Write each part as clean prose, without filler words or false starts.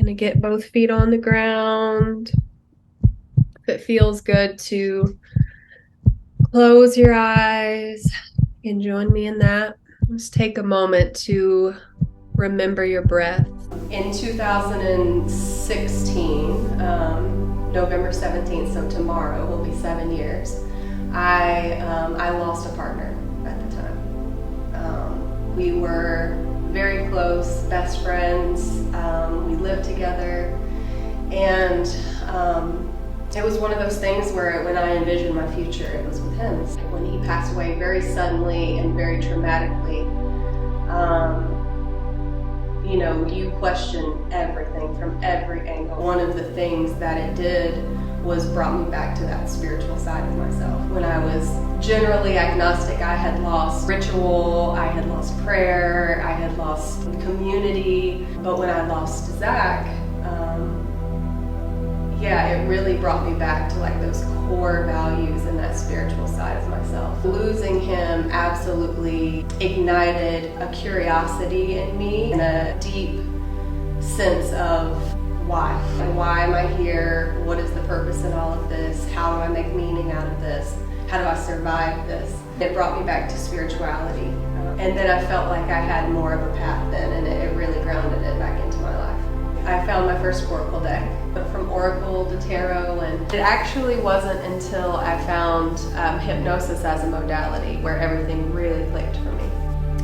Gonna get both feet on the ground. If it feels good to close your eyes, you can join me in that. Just take a moment to remember your breath. In 2016, November 17th, so tomorrow will be 7 years, I lost a partner at the time. We were very close, best friends. We lived together, and it was one of those things where when I envisioned my future, it was with him. When he passed away very suddenly and very traumatically, you question everything from every angle. One of the things that it did was brought me back to that spiritual side of myself. When I was generally agnostic, I had lost ritual, I had lost prayer, I had lost community. But when I lost Zach, it really brought me back to like those core values and that spiritual side of myself. Losing him absolutely ignited a curiosity in me and a deep sense of why. Why am I here? What is the purpose in all of this? How do I make meaning out of this? How do I survive this? It brought me back to spirituality. And then I felt like I had more of a path then, and it really grounded it back into my life. I found my first Oracle deck, from Oracle to Tarot, and it actually wasn't until I found hypnosis as a modality where everything really clicked for me.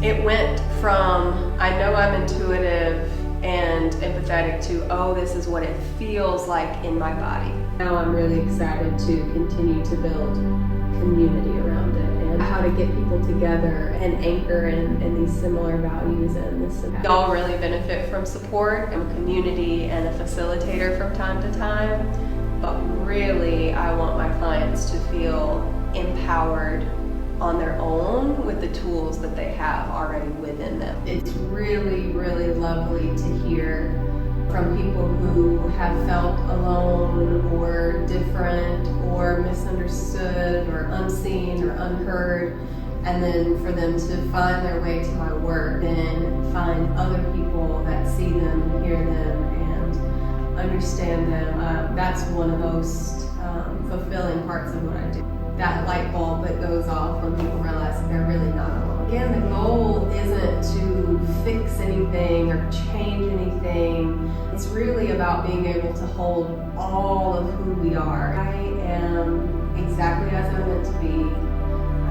It went from, I know I'm intuitive and empathetic, to, oh, this is what it feels like in my body. Now I'm really excited to continue to build community around it and how to get people together and anchor in these similar values and this. We all really benefit from support and community and a facilitator from time to time, but really I want my clients to feel empowered on their own with the tools that they have already within them. It's really, really lovely to hear from people who have felt alone or different or misunderstood or unseen or unheard, and then for them to find their way to my work and find other people that see them and hear them and understand them. That's one of the most fulfilling parts of what I do. That light bulb that goes off when people realize that they're really not alone. Again, the goal isn't to fix anything or change anything. It's really about being able to hold all of who we are. I am exactly as I'm meant to be.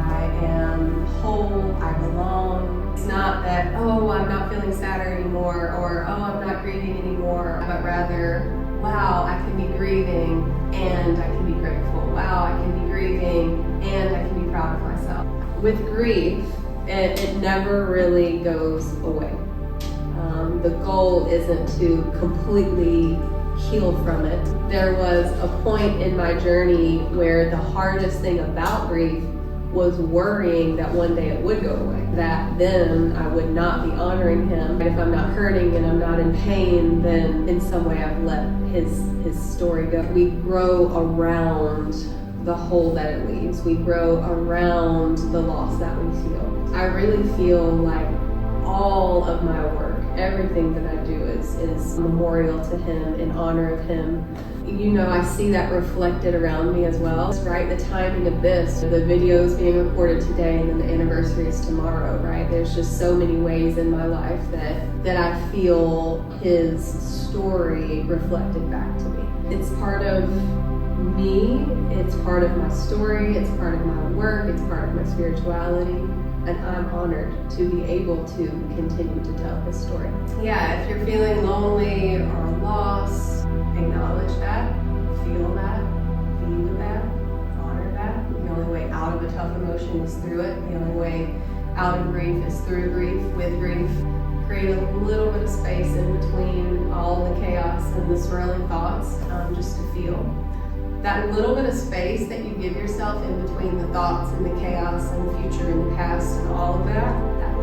I am whole, I belong. It's not that, oh, I'm not feeling sadder anymore, or oh, I'm not grieving anymore, but rather, wow, I can be grieving and I can be grateful. Wow, I can be grieving and I can be proud of myself. With grief, it never really goes away. The goal isn't to completely heal from it. There was a point in my journey where the hardest thing about grief was worrying that one day it would go away. That then I would not be honoring him. If I'm not hurting and I'm not in pain, then in some way I've let his story go. We grow around the hole that it leaves. We grow around the loss that we feel. I really feel like all of my work, everything that I do is memorial to him, in honor of him. I see that reflected around me as well. Right, the timing of this, the video is being recorded today and then the anniversary is tomorrow, right? There's just so many ways in my life that I feel his story reflected back to me. It's part of me, it's part of my story, it's part of my work, it's part of my spirituality, and I'm honored to be able to continue to tell his story. Yeah, if you're feeling lonely or lost, acknowledge that, feel that, be with that, honor that. The only way out of a tough emotion is through it. The only way out of grief is through grief, with grief. Create a little bit of space in between all the chaos and the swirling thoughts, just to feel. That little bit of space that you give yourself in between the thoughts and the chaos and the future and the past and all of that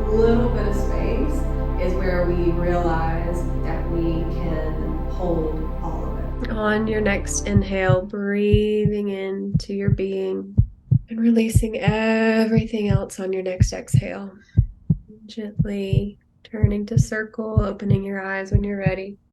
little bit of space is where we realize that we can hold all of it. On your next inhale, breathing into your being and releasing everything else on your next exhale. Gently turning to circle, opening your eyes when you're ready.